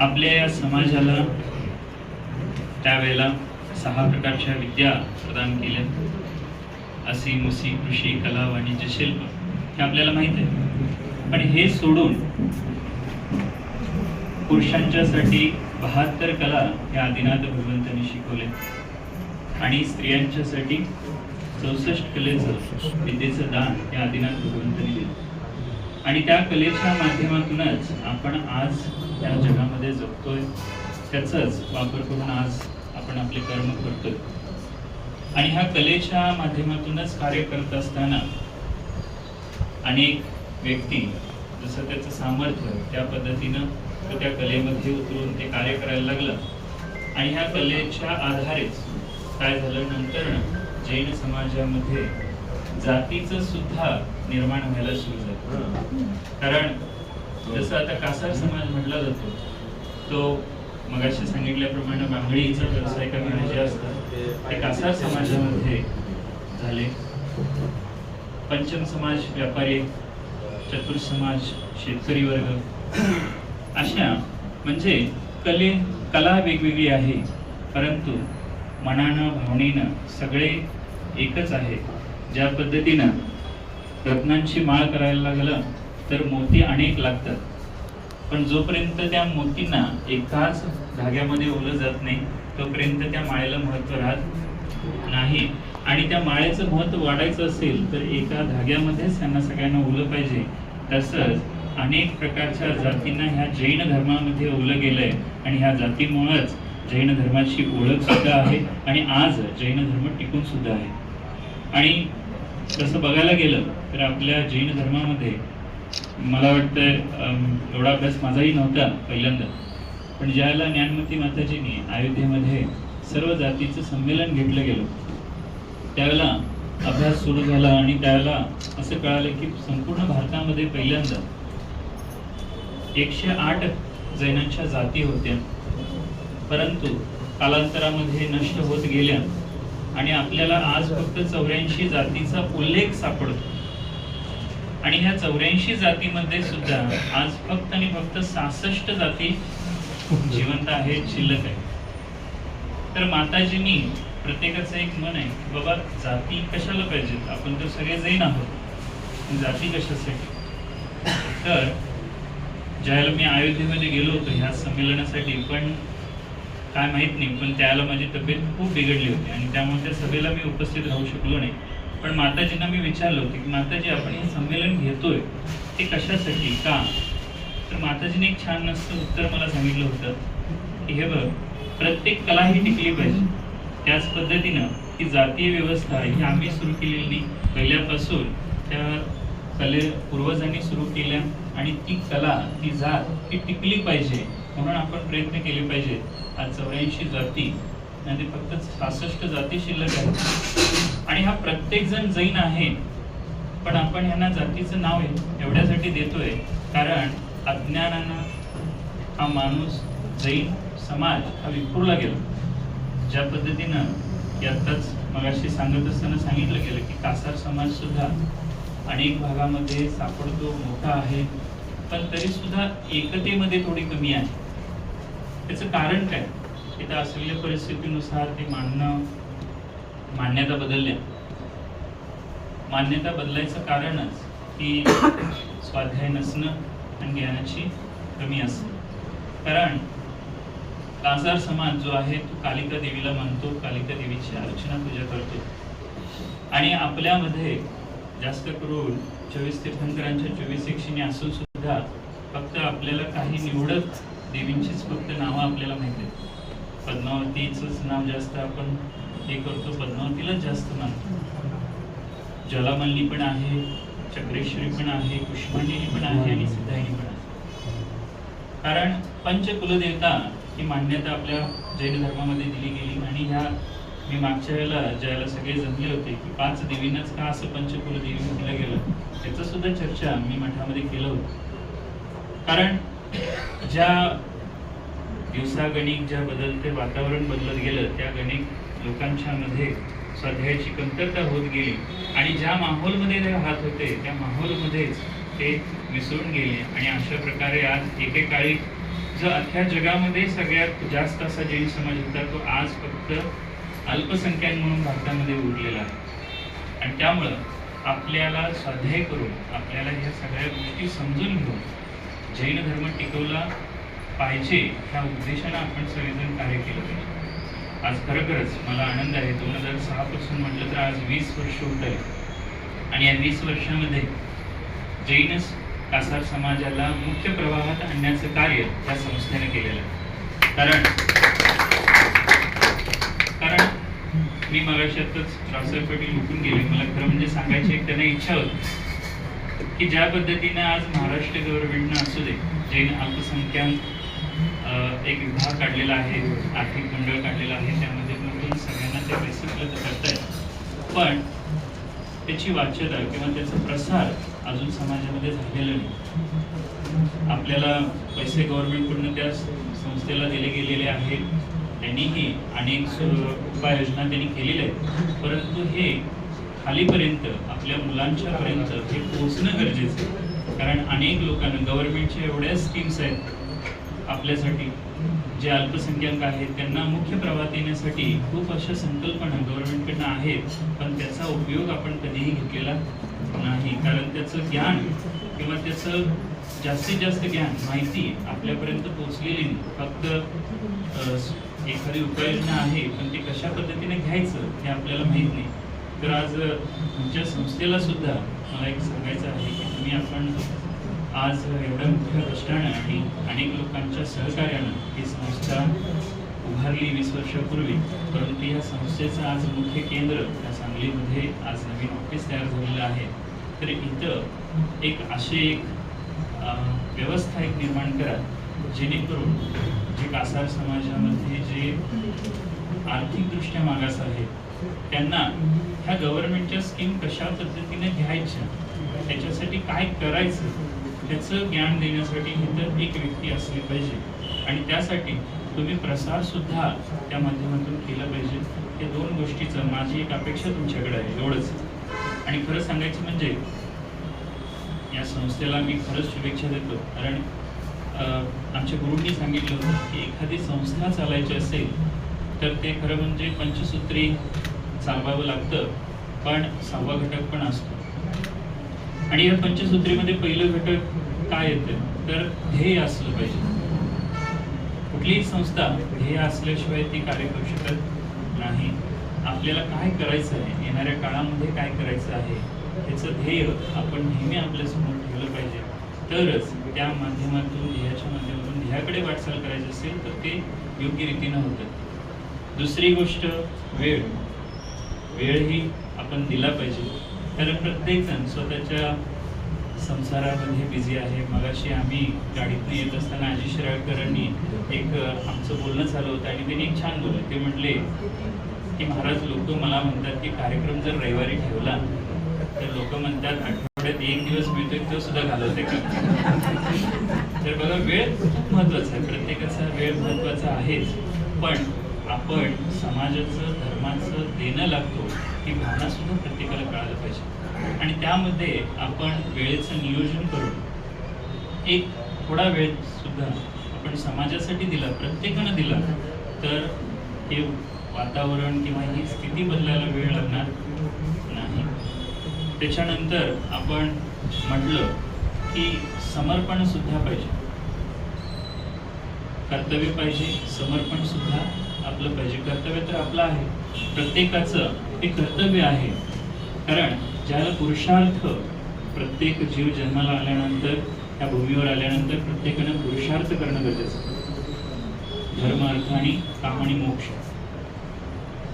आपल्या या समाजाला त्यावेळेला 6 प्रकारच्या विद्या प्रदान केल्या. असी मुसी कृषी कला वाणिज्य शिल्प हे आपल्याला माहित आहे. पण हे सोडून पुरुषांच्यासाठी 72 कला या आदिनाथ भगवंतांनी शिकवल्या आणि स्त्रियांच्यासाठी 64 कलेचं विद्येचं दान या आदिनाथ भगवंतांनी दिलं. आणि त्या कलेच्या माध्यमातूनच आपण आज या जगामध्ये जगतोय. त्याचाच वापर करून आज आपण आपले कर्म करतोय. आणि ह्या कलेच्या माध्यमातूनच कार्य करत असताना अनेक व्यक्ती जसं त्याचं सामर्थ्य त्या पद्धतीनं तो त्या कलेमध्ये उतरून ते कार्य करायला लागलं. आणि ह्या कलेच्या आधारेच काय झालं, नंतर जैन समाजामध्ये जातीचं सुद्धा निर्माण व्हायला सुरू झालं. कारण जसं आता कासार समाज म्हटला जातो, तो मगाशी सांगितल्याप्रमाणे बांगडीचा व्यवसाय करणारे जे असतात ते कासार समाजामध्ये झाले. पंचम समाज व्यापारी, चतुर्थ समाज शेतकरी वर्ग, अशा म्हणजे कला वेगवेगळी आहे, परंतु मनानं भावनेनं सगळे एकच आहे. ज्या पद्धतीनं रत्नांची माळ करायला लागलं तर मोती अनेक लागतात, पण जोपर्यंत त्या मोतींना एकाच धाग्यामध्ये ओलं जात नाही तोपर्यंत त्या माळेला महत्त्व राहत नाही. आणि त्या माळेचं महत्त्व वाढायचं असेल तर एका धाग्यामध्येच त्यांना सगळ्यांना ओलं पाहिजे. तसंच अनेक प्रकारच्या जातींना ह्या जैन धर्मामध्ये ओलं गेलंय आणि ह्या जातीमुळेच जैन धर्माची ओळख सुद्धा आहे आणि आज जैन धर्म टिकून सुद्धा आहे. आणि तसं बघायला गेलं तर आपल्या जैन धर्मामध्ये मला वाटतं एवढा अभ्यास माझाही नव्हता पहिल्यांदा, पण ज्यावेळेला ज्ञानमती माताजींनी अयोध्येमध्ये सर्व जातीचं संमेलन घेतलं गेलं त्यावेळेला अभ्यास सुरू झाला आणि त्यावेळेला असं कळालं की संपूर्ण भारतामध्ये पहिल्यांदा 108 जैनांच्या जाती होत्या, परंतु कालांतरामध्ये नष्ट होत गेल्या आणि आपल्याला आज फक्त 84 जातीचा उल्लेख सापडतो. आणि ह्या 84 जातीमध्ये सुद्धा आज फक्त आणि फक्त 66 जाती जिवंत आहेत, शिल्लक आहे. तर माताजींनी प्रत्येकाचं एक मन आहे की बाबा जाती कशाला पाहिजेत, आपण तर सगळे जैन आहोत, जाती कशासाठी. तर ज्यावेळेला मी अयोध्येमध्ये गेलो होतो ह्या संमेलनासाठी, पण काय माहित नाही, पण त्यावेळेला माझी तब्येत खूप बिघडली होती आणि त्यामुळे त्या सभेला मी उपस्थित राहू शकलो नाही. पण माताजींना मी विचारलं होतं की माताजी आपण हे संमेलन घेतोय ते कशासाठी, का. तर माताजीने एक छान असं उत्तर मला सांगितलं होतं की हे बघ, प्रत्येक कला ही टिकली पाहिजे. त्याच पद्धतीनं ही जातीय व्यवस्था ही आम्ही सुरू केलेली नाही, पहिल्यापासून त्या पूर्वजांनी सुरू केल्या आणि ती कला ती जात ती टिकली पाहिजे म्हणून आपण प्रयत्न केले पाहिजे. आज 84 जाती आणि फक्त 66 जाती शिल्लक आहेत आणि हा प्रत्येक जण जैन आहे, पण आपण ह्यांना जातीचं नाव एवढ्यासाठी देतोय कारण अज्ञानानं हा माणूस जैन समाज हा विखुरला गेला. ज्या पद्धतीनं यातच मगाशी सांगत असताना सांगितलं गेलं की कासार समाज सुद्धा अनेक भागामध्ये सापडतो, मोठा आहे, पण तरी सुद्धा एकतेमध्ये थोडी कमी आहे. त्याचं कारण काय, तिथं असलेल्या परिस्थितीनुसार ते मान्यता बदलल्या. मान्यता बदलायचं कारणच की स्वाध्याय नसणं आणि ज्ञानाची कमी असणं. कारण कासार समाज जो आहे तो कालिका देवीला मानतो, कालिका देवीची अर्चना पूजा करतो आणि आपल्यामध्ये जास्त करून 24 तीर्थंकरांच्या 24 एकशिणी असून सुद्धा फक्त आपल्याला काही निवडक देवींचीच फक्त नावं आपल्याला माहिती आहेत. पद्मावतीचंच नाव जास्त आपण हे करतो, पद्मावतीलाच जास्त मानतो. ज्वालामल्ली पण आहे, चक्रेश्वरी पण आहे, कुष्मांडिनी पण आहे आणि सिद्धायनी पण आहे. कारण पंचकुलदेवता ही मान्यता आपल्या जैन धर्मामध्ये दिली गेली. आणि ह्या मी मागच्या वेळेला ज्यावेळेला सगळे जमले होते की 5 देवींनाच का असं पंचकुलदेवी म्हटलं गेलं, त्याचं सुद्धा चर्चा मी मठामध्ये केलं होतं. कारण ज्या दिवसागणिक ज्या बदलते वातावरण बदलत गेलं त्या गणिक लोकांच्या मध्ये स्वाध्यायाची कमतरता होत गेली आणि ज्या माहोलमध्ये ते राहत होते त्या माहोलमध्येच ते मिसळून गेले. आणि अशा प्रकारे आज एकेकाळी जो अख्ख्या जगामध्ये सगळ्यात जास्त असा जैन समाज होता तो आज फक्त अल्पसंख्याक म्हणून भारतामध्ये उरलेला आहे. आणि त्यामुळं आपल्याला स्वाध्याय करून आपल्याला ह्या सगळ्या गोष्टी समजून घेऊन जैन धर्म टिकवला पाहिजे ह्या उद्देशानं आपण सगळेजण कार्य केलं पाहिजे. आज खरोखरच मला आनंद आहे, 2006 पासून म्हटलं तर आज 20 वर्ष होत आहे. आणि या 20 वर्षामध्ये जैन कासार समाजाला मुख्य प्रवाहात आणण्याचं कार्य या संस्थेने केलेलं आहे. कारण मी मगाशातच रावसाहेब पाटील उठून गेले, मला खरं म्हणजे सांगायची एक त्यांना इच्छा होती की ज्या पद्धतीने आज महाराष्ट्र गव्हर्नमेंटनं असू दे जैन अल्पसंख्याक एक विभाग काढलेला आहे, आर्थिक मंडळ काढलेलं आहे, त्यामध्ये सगळ्यांना ते पैसे उपलब्ध करतायत, पण त्याची वाच्यता किंवा त्याचा प्रसार अजून समाजामध्ये झालेला नाही. आपल्याला पैसे गव्हर्नमेंटकडून त्या संस्थेला दिले गेलेले आहेत, त्यांनीही अनेक उपाययोजना त्यांनी केलेल्या आहेत, परंतु हे खालीपर्यंत आपल्या मुलांच्यापर्यंत हे पोहोचणं गरजेचं आहे. कारण अनेक लोकांना गव्हर्नमेंटच्या एवढ्या स्कीम्स आहेत आपल्यासाठी, जे अल्पसंख्याक आहेत त्यांना मुख्य प्रवाहात येण्यासाठी खूप अशा संकल्पना गव्हर्नमेंटकडनं आहेत, पण त्याचा उपयोग आपण कधीही घेतलेला नाही. कारण त्याचं ज्ञान किंवा त्याचं जास्तीत जास्त ज्ञान माहिती आपल्यापर्यंत पोहोचलेली नाही. फक्त एखादी उपाययोजना आहे, पण ती कशा पद्धतीने घ्यायचं हे आपल्याला माहीत नाही. तर आज तुमच्या संस्थेला सुद्धा मला एक सांगायचं आहे की तुम्ही आपण आज एवढ्या मोठ्या कष्टानं आणि अनेक लोकांच्या सहकार्यानं ही संस्था उभारली 20 वर्षापूर्वी, परंतु या संस्थेचं आज मुख्य केंद्र या सांगलीमध्ये आज नवीन ऑफिस तयार झालेलं आहे. तर इथं एक व्यवस्था एक निर्माण करा, जेणेकरून जे कासार समाजामध्ये जे आर्थिकदृष्ट्या मागास आहेत त्यांना ह्या गव्हर्नमेंटच्या स्कीम कशा पद्धतीने घ्यायच्या, त्याच्यासाठी काय करायचं त्याचं ज्ञान देण्यासाठी इथं एक व्यक्ती असली पाहिजे. आणि त्यासाठी तुम्ही प्रसार सुद्धा त्या माध्यमातून केला पाहिजे. या 2 गोष्टीचं माझी एक अपेक्षा तुमच्याकडे आहे, एवढंच. आणि खरं सांगायचं म्हणजे या संस्थेला मी खरंच शुभेच्छा देतो. कारण आमच्या गुरूंनी सांगितलं होतं की एखादी संस्था चालायची असेल तर ते खरं म्हणजे पंचसूत्री चालवावं लागतं, पण 6वा घटक पण असतो. आणि या पंचसूत्रीमध्ये पहिलं घटक काय येतं तर ध्येय असलं पाहिजे. कुठलीही संस्था ध्येय असल्याशिवाय ती कार्य करू शकत नाही. आपल्याला काय करायचं आहे, येणाऱ्या काळामध्ये काय करायचं आहे त्याचं ध्येय आपण नेहमी आपल्यासमोर ठेवलं पाहिजे. तरच त्या माध्यमातून ध्येयाच्या माध्यमातून ध्येयाकडे वाटचाल करायची असेल तर ते योग्य रीतीनं होतं. दुसरी गोष्ट वेळही आपण दिला पाहिजे. कारण प्रत्येकजण स्वतःच्या संसारामध्ये बिझी आहे. मगाशी आम्ही गाडीतनं येत असताना आजी शिराळकरांनी एक आमचं बोलणं चालू होतं आणि त्यांनी एक छान बोललं. ते म्हटले की महाराज, लोक मला म्हणतात की कार्यक्रम जर रविवारी ठेवला तर लोक म्हणतात आठवड्यात 1 दिवस मिळतोय तो सुद्धा घालवते का. तर बघा, वेळ खूप महत्त्वाचा आहे, प्रत्येकाचा वेळ महत्त्वाचा आहेच, पण आपण समाजाचं धर्माचं देणं लागतो ही भावना सुद्धा प्रत्येकाला कळायला पाहिजे. आणि त्यामध्ये आपण वेळेचं नियोजन करून एक थोडा वेळ सुद्धा आपण समाजासाठी दिला, प्रत्येकानं दिला, तर हे वातावरण किंवा ही स्थिती बदलायला वेळ लागणार नाही. त्याच्यानंतर आपण म्हटलं की समर्पण सुद्धा पाहिजे, कर्तव्य पाहिजे, समर्पण सुद्धा आपलं पाहिजे. कर्तव्य तर आपलं आहे, प्रत्येकाचं हे कर्तव्य आहे. कारण ज्याला पुरुषार्थ, प्रत्येक जीव जन्माला आल्यानंतर या भूमीवर आल्यानंतर प्रत्येकानं पुरुषार्थ करणं गरजेचं आहे. धर्म, अर्थ आणि काम आणि मोक्ष.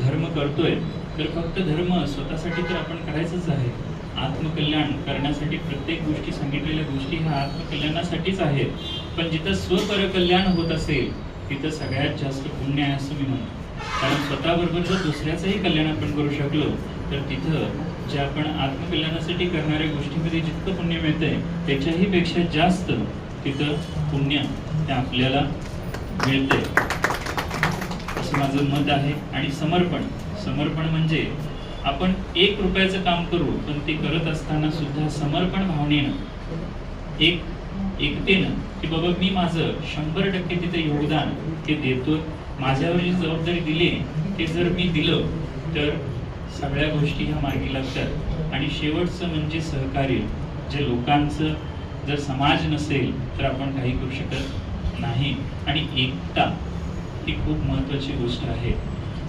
धर्म करतोय तर फक्त धर्म स्वतःसाठी तर आपण करायचंच आहे. आत्मकल्याण करण्यासाठी प्रत्येक गोष्टी, सांगितलेल्या गोष्टी ह्या आत्मकल्याणासाठीच आहेत. पण जिथं स्वपरकल्याण होत असेल तिथं सगळ्यात जास्त पुण्य आहे असं मी म्हणतो. कारण स्वतःबरोबर जर दुसऱ्याचंही कल्याण आपण करू शकलो तर तिथं जे आपण आत्मकल्याणासाठी करणाऱ्या गोष्टीमध्ये जितकं पुण्य मिळतंय त्याच्याही पेक्षा जास्त तिथं पुण्य ते आपल्याला मिळतंय असं माझं मत आहे. आणि समर्पण म्हणजे आपण 1 रुपयाचं काम करू, पण ते करत असताना सुद्धा समर्पण भावनेनं 1 एकतेनं की बाबा मी माझं 100% तिथे योगदान ते देतो, माझ्यावर जी जबाबदारी दिली ते जर मी दिलं तर सगळ्या गोष्टी ह्या मार्गी लागतात. आणि शेवटचं म्हणजे सहकार्य. जे लोकांचं जर समाज नसेल तर आपण काही करू शकत नाही. आणि एकता ही खूप महत्त्वाची गोष्ट आहे.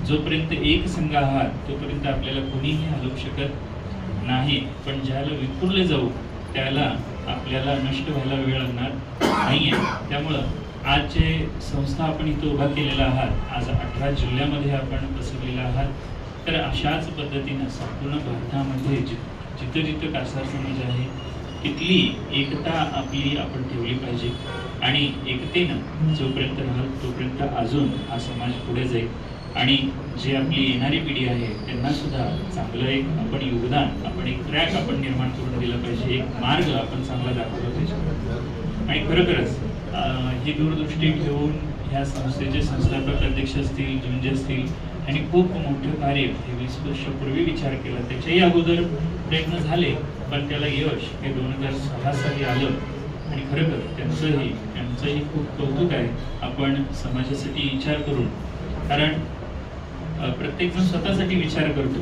जोपर्यंत एक संघ आहात तोपर्यंत आपल्याला कोणीही हलवू शकत नाही. पण ज्याला विखुरले जाऊ त्याला आपल्याला नष्ट व्हायला वेळ लागणार नाहीये. त्यामुळं आज जे संस्था आपण इथं उभा केलेला आहात, आज 18 जिल्ह्यामध्ये आपण बसवलेला आहात, तर अशाच पद्धतीनं संपूर्ण भारतामध्ये जिथं जिथं कासार समाज आहे तिथली एकता आपली आपण ठेवली पाहिजे. आणि एकतेनं जोपर्यंत राहाल तोपर्यंत अजून हा समाज पुढे जाईल. आणि जे आपली येणारी पिढी आहे त्यांना सुद्धा चांगलं एक आपण योगदान, आपण एक ट्रॅक आपण निर्माण करून दिला पाहिजे, एक मार्ग आपण चांगला दाखवला पाहिजे. आणि खरोखरच ही दूरदृष्टी घेऊन ह्या संस्थेचे संस्थापक अध्यक्ष असतील, जुंजे असतील, आणि खूप मोठं कार्य हे 20 वर्षापूर्वी विचार केला. त्याच्याही अगोदर प्रयत्न झाले पण त्याला यश हे 2006 साली आलं. आणि खरोखर त्यांचंही खूप कौतुक आहे. आपण समाजासाठी विचार करून, कारण प्रत्येकजण स्वतःसाठी विचार करतो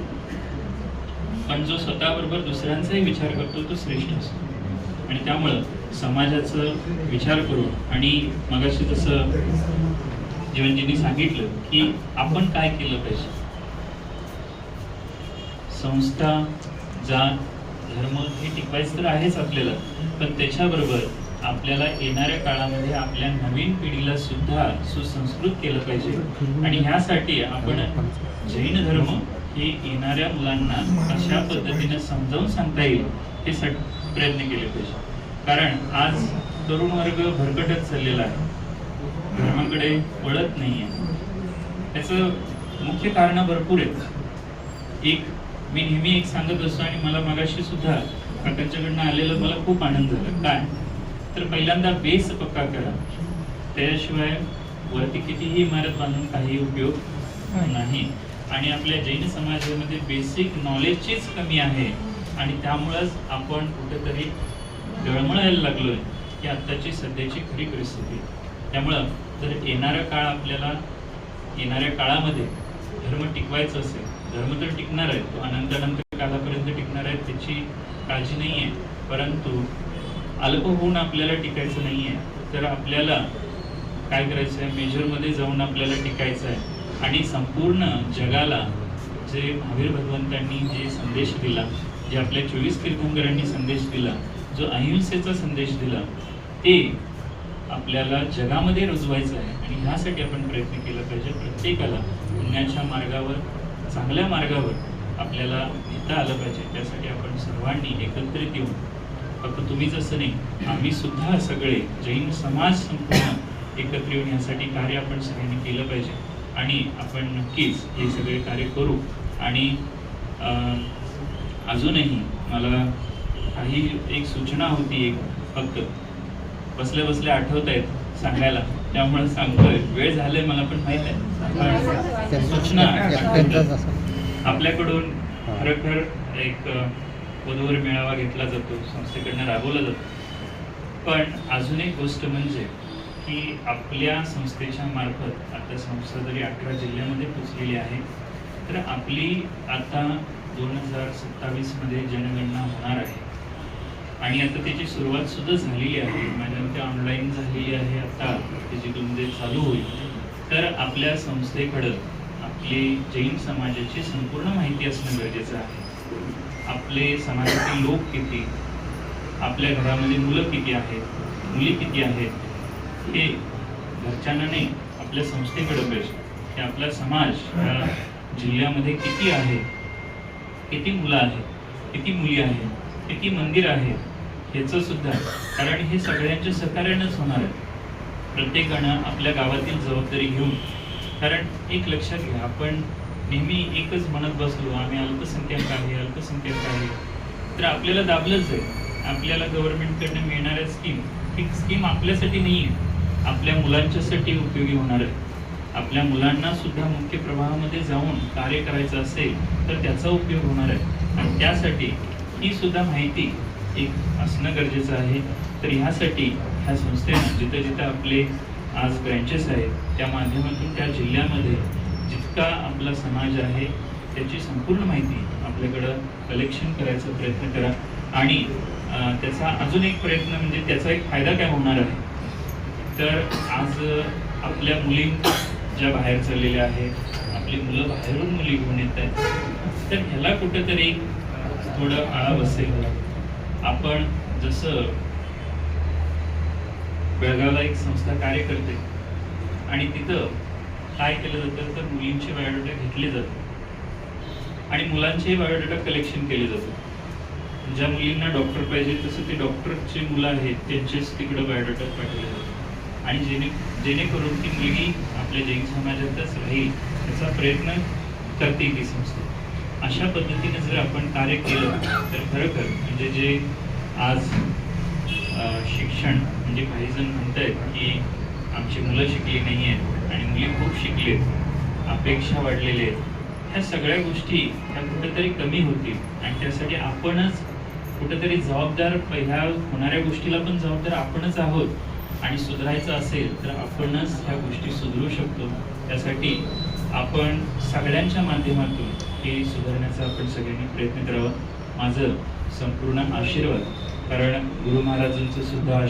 पण जो स्वतःबरोबर दुसऱ्यांचाही विचार करतो तो श्रेष्ठ असतो. आणि त्यामुळं समाजाचं विचार करून, आणि मगाशी जसं जीवनजींनी सांगितलं की आपण काय केलं पाहिजे, संस्था, जात, धर्म हे टिकवायचं तर आहेच आपल्याला, पण त्याच्याबरोबर आपल्याला येणाऱ्या काळामध्ये आपल्या नवीन पिढीला सुद्धा सुसंस्कृत केलं पाहिजे. आणि ह्यासाठी आपण जैन धर्म हे येणाऱ्या मुलांना अशा पद्धतीने समजावून सांगता येईल हे प्रयत्न केले पाहिजे. कारण आज तरुण वर्ग भरकटत चाललेला आहे, धर्माकडे वळत नाहीये. त्याचं मुख्य कारण भरपूर आहेत. मी नेहमी एक सांगत असतो, आणि मला मगाशी सुद्धा काकांच्याकडनं आलेलं मला खूप आनंद झाला. काय तर पहिल्यांदा बेस पक्का करा, त्याशिवाय वरती कितीही इमारत बांधून काही उपयोग नाही. आणि आपल्या जैन समाजामध्ये बेसिक नॉलेजचीच कमी आहे, आणि त्यामुळेच आपण कुठेतरी डळमळायला लागलोय की आत्ताची सध्याची खरी परिस्थिती. त्यामुळं जर येणाऱ्या काळामध्ये धर्म टिकवायचा असेल, धर्म तर टिकणार आहे, तो अनंत कालापर्यंत टिकणार आहे, त्याची काळजी नाही आहे. परंतु अल्प होऊन आपल्याला टिकायचं नाही आहे, तर आपल्याला काय करायचं आहे, मेजरमध्ये जाऊन आपल्याला टिकायचं आहे. आणि संपूर्ण जगाला जे महावीर भगवंतांनी जे संदेश दिला, जे आपल्या 24 तीर्थंकरांनी संदेश दिला, जो अहिंसेचा संदेश दिला, ते आपल्याला जगामध्ये रुजवायचं आहे. आणि ह्यासाठी आपण प्रयत्न केला पाहिजे. प्रत्येकाला पुण्याच्या मार्गावर, चांगल्या मार्गावर आपल्याला नेता आलं पाहिजे. त्यासाठी आपण सर्वांनी एकत्रित येऊन, फक्त तुम्हीच असं नाही, आम्ही सुद्धा सगळे जैन समाज संपूर्ण एकत्र येऊन यासाठी कार्य आपण सगळ्यांनी केलं पाहिजे. आणि आपण नक्कीच हे सगळे कार्य करू. आणि अजूनही मला काही एक सूचना होती, एक फक्त बसल्या बसल्या आठवत आहेत सांगायला, त्यामुळे सांगतोय. वेळ झालंय मला पण माहित आहे, सूचना आपल्याकडून खरोखर एक वधूवर मेळावा घेतला जातो, संस्थेकडनं राबवला जातो. पण अजून एक गोष्ट म्हणजे की आपल्या संस्थेच्या मार्फत आता संस्था जरी 18 जिल्ह्यामध्ये पोचलेली आहे, तर आपली आता 2027 मध्ये जनगणना होणार आहे. आणि आता त्याची सुरुवात सुद्धा झालेली आहे, माझ्या मते ऑनलाईन झालेली आहे, आता त्याची तुमचे चालू होईल. तर आपल्या संस्थेकडं आपली जैन समाजाची संपूर्ण माहिती असणं गरजेचं आहे. आपले समाजातील लोक किती, आपल्या घरामध्ये मुलं किती आहेत, मुली किती आहेत, हे घरच्यांना नाही, आपल्या संस्थेकडे पाहिजे की आपला समाज या जिल्ह्यामध्ये किती आहे, किती मुलं आहेत, किती मुली आहेत, किती मंदिर आहेत, ह्याचं सुद्धा. कारण हे सगळ्यांच्या सहकार्यानंच होणार आहे. प्रत्येकानं आपल्या गावातील जबाबदारी घेऊन. कारण एक लक्षात घ्या, आपण नेहमी एकच म्हणत बसलो, आम्ही अल्पसंख्याक आहे, तर आपल्याला दाबलंच जाईल. आपल्याला गव्हर्नमेंटकडनं मिळणाऱ्या स्कीम आपल्यासाठी नाही आहे, आपल्या मुलांच्यासाठी उपयोगी होणार आहे. आपल्या मुलांना सुद्धा मुख्य प्रवाहामध्ये जाऊन कार्य करायचं असेल तर त्याचा उपयोग होणार आहे. आणि त्यासाठी ही सुद्धा माहिती एक असणं गरजेचं आहे. तर ह्यासाठी ह्या संस्थेनं जिथं जिथं आपले आज ब्रँचेस आहेत त्या माध्यमातून त्या जिल्ह्यामध्ये जितका आपला समाज आहे त्याची संपूर्ण माहिती आपल्याकडं कलेक्शन करायचा प्रयत्न करा. आणि त्याचा अजून एक प्रयत्न म्हणजे त्याचा एक फायदा काय होणार आहे, तर आज आपल्या मुली ज्या बाहेर चाललेल्या आहेत, आपली मुलं बाहेरून मुली घेऊन येत आहेत, तर ह्याला कुठंतरी थोडं आळा बसेल. आपण जसं बेळगावला एक संस्था कार्य करते आणि तिथं काय केलं जातं तर मुलींचे बायोडेटा घेतले जातात आणि मुलांचे बायोडेटा कलेक्शन केले जातात. ज्या मुलींना डॉक्टर पाहिजे तसं ते डॉक्टरची मुलं आहेत त्यांचेच तिकडं बायोडेटा पाठवले जातात आणि जेणेकरून ती मुलगी आपल्या जैन समाजातच राहील याचा प्रयत्न करते ती संस्था. अशा पद्धतीने जर आपण कार्य केलं तर खरोखर म्हणजे जे आज शिक्षण म्हणजे काही जण म्हणतात की आमची मुलं शिकली नाही आहेत आणि मुली खूप शिकलेत, अपेक्षा वाढलेल्या आहेत, ह्या सगळ्या गोष्टी ह्या कुठेतरी कमी होतील आणि त्यासाठी आपणच कुठेतरी जबाबदार, पहिल्या होणाऱ्या गोष्टीला पण जबाबदार आपणच आहोत आणि सुधारायचं असेल तर आपणच ह्या गोष्टी सुधारू शकतो. त्यासाठी आपण सगळ्यांच्या माध्यमातून हे सुधारण्याचा आपण सगळ्यांनी प्रयत्न करावा. माझं संपूर्ण आशीर्वाद, कारण गुरु महाराजांचं सुद्धा